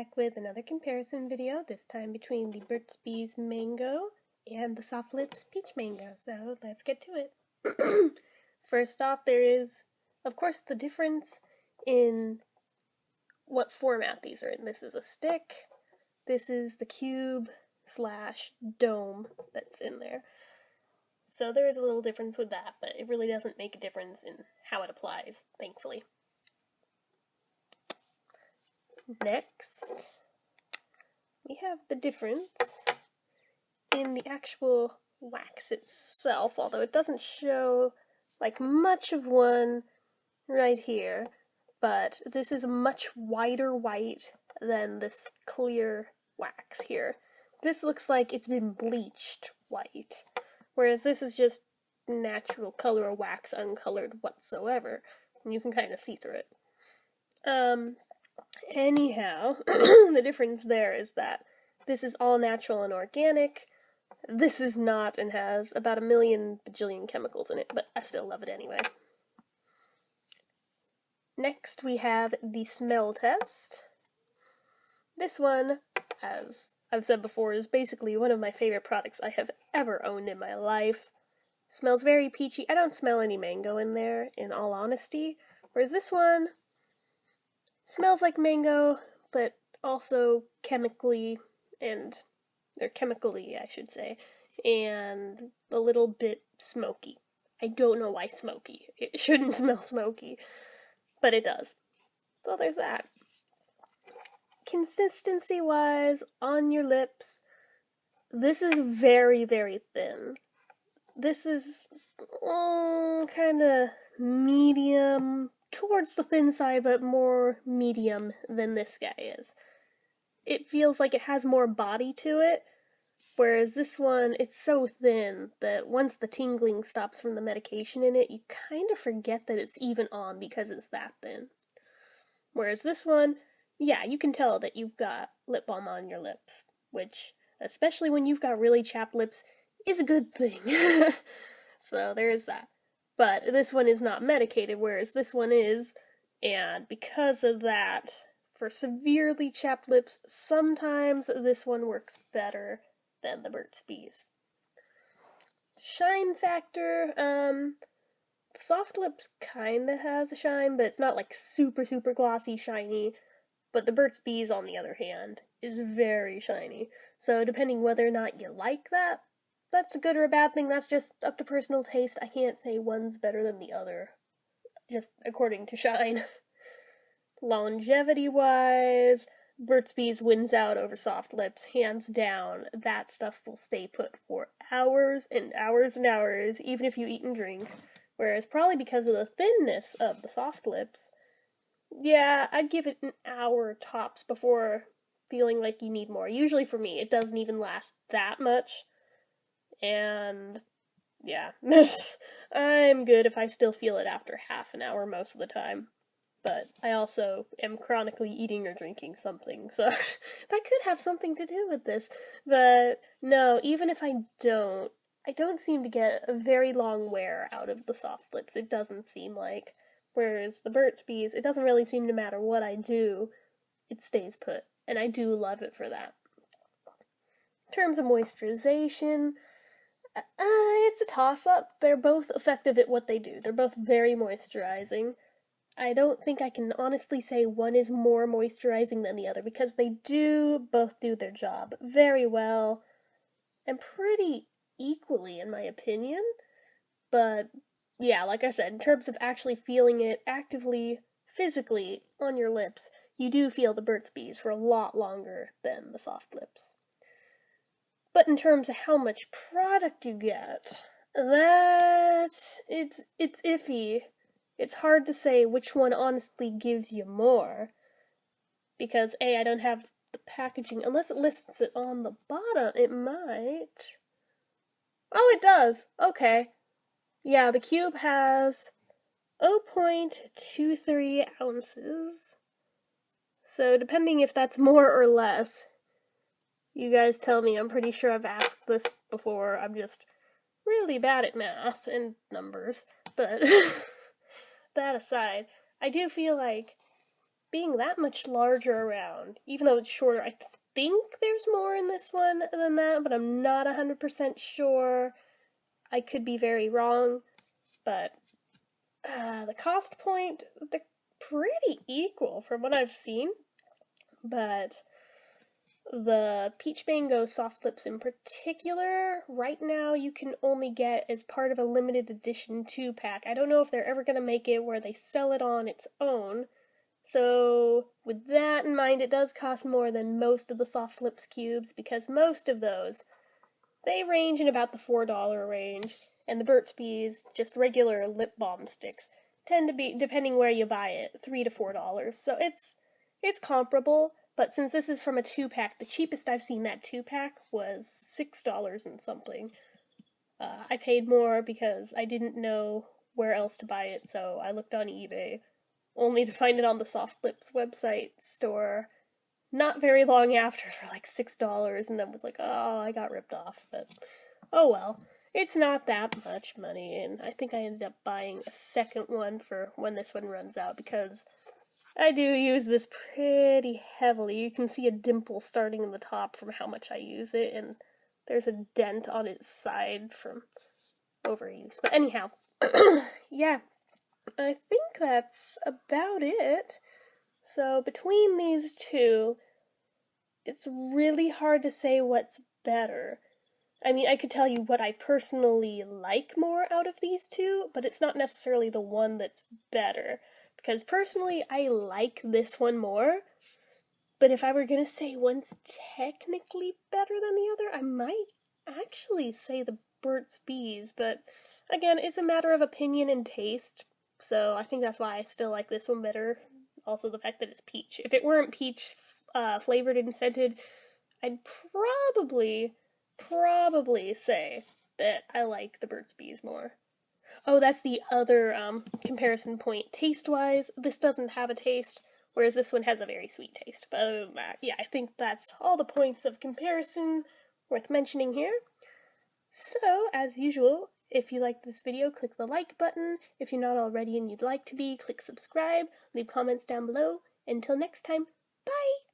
back with another comparison video, this time between the Burt Mango and the SoftLips Peach Mango, so let's get to it. First off, there is, of course, the difference in what format these are in. This is a stick, this is the cube slash dome that's in there. So there is a little difference with that, but it really doesn't make a difference in how it applies, thankfully. Next, we have the difference in the actual wax itself, although it doesn't show like much of one right here, but this is a much whiter white than this clear wax here. This looks like it's been bleached white, whereas this is just natural color wax, uncolored whatsoever, and you can kind of see through it. Anyhow, the difference there is that this is all natural and organic. This is not, and has about 1,000,000 bajillion chemicals in it, but I still love it anyway. Next, we have the smell test. This one, as I've said before, is basically one of my favorite products I have ever owned in my life. Smells very peachy. I don't smell any mango in there, in all honesty, whereas this one smells like mango, but also chemically, I should say, and a little bit smoky. I don't know why smoky. It shouldn't smell smoky, but it does. So there's that. Consistency-wise, on your lips, this is very, very thin. This is kind of medium, towards the thin side, but more medium than this guy is. It feels like it has more body to it, whereas this one, it's so thin that once the tingling stops from the medication in it, you kind of forget that it's even on because it's that thin. Whereas this one, yeah, you can tell that you've got lip balm on your lips, which, especially when you've got really chapped lips, is a good thing. So there is that. But this one is not medicated, whereas this one is, and because of that, for severely chapped lips, sometimes this one works better than the Burt's Bees. Shine factor, SoftLips kinda has a shine, but it's not like super, super glossy, shiny, but the Burt's Bees, on the other hand, is very shiny. So depending whether or not you like that, that's a good or a bad thing, that's just up to personal taste. I can't say one's better than the other, just according to shine. Longevity-wise, Burt's Bees wins out over SoftLips, hands down. That stuff will stay put for hours and hours and hours, even if you eat and drink. Whereas, probably because of the thinness of the SoftLips, yeah, I'd give it an hour tops before feeling like you need more. Usually for me, it doesn't even last that much. And yeah, I'm good if I still feel it after half an hour most of the time. But I also am chronically eating or drinking something, so that could have something to do with this. But no, even if I don't seem to get a very long wear out of the SoftLips, it doesn't seem like. Whereas the Burt's Bees, it doesn't really seem to matter what I do, it stays put, and I do love it for that. In terms of moisturization, it's a toss-up. They're both effective at what they do. They're both very moisturizing. I don't think I can honestly say one is more moisturizing than the other, because they both do their job very well, and pretty equally, in my opinion. But, yeah, like I said, in terms of actually feeling it actively, physically, on your lips, you do feel the Burt's Bees for a lot longer than the SoftLips. But in terms of how much product you get, it's iffy. It's hard to say which one honestly gives you more, because I don't have the packaging, unless it lists it on the bottom. It might. Oh, it does. Okay. Yeah, the cube has 0.23 ounces. So depending if that's more or less, you guys tell me. I'm pretty sure I've asked this before. I'm just really bad at math and numbers. But that aside, I do feel like being that much larger around, even though it's shorter. I think there's more in this one than that, but I'm not 100% sure. I could be very wrong, but the cost point, they're pretty equal from what I've seen, but the Peach Mango SoftLips in particular, right now you can only get as part of a limited edition 2-pack. I don't know if they're ever going to make it where they sell it on its own. So, with that in mind, it does cost more than most of the SoftLips cubes, because most of those, they range in about the $4 range, and the Burt's Bees, just regular lip balm sticks, tend to be, depending where you buy it, $3 to $4. So it's comparable. But since this is from a 2-pack, the cheapest I've seen that 2-pack was $6 and something. I paid more because I didn't know where else to buy it, so I looked on eBay, only to find it on the SoftLips website store not very long after for like $6, and then was like, oh, I got ripped off. But oh well, it's not that much money, and I think I ended up buying a second one for when this one runs out, because I do use this pretty heavily. You can see a dimple starting in the top from how much I use it, and there's a dent on its side from overuse. But anyhow, yeah, I think that's about it. So between these two, it's really hard to say what's better. I mean, I could tell you what I personally like more out of these two, but it's not necessarily the one that's better. Because personally, I like this one more. But if I were going to say one's technically better than the other, I might actually say the Burt's Bees. But again, it's a matter of opinion and taste. So I think that's why I still like this one better. Also, the fact that it's peach. If it weren't peach flavored and scented, I'd probably say that I like the Burt's Bees more. Oh, that's the other comparison point. Taste-wise, this doesn't have a taste, whereas this one has a very sweet taste. But other than that, yeah, I think that's all the points of comparison worth mentioning here. So, as usual, if you liked this video, click the like button. If you're not already and you'd like to be, click subscribe. Leave comments down below. Until next time, bye!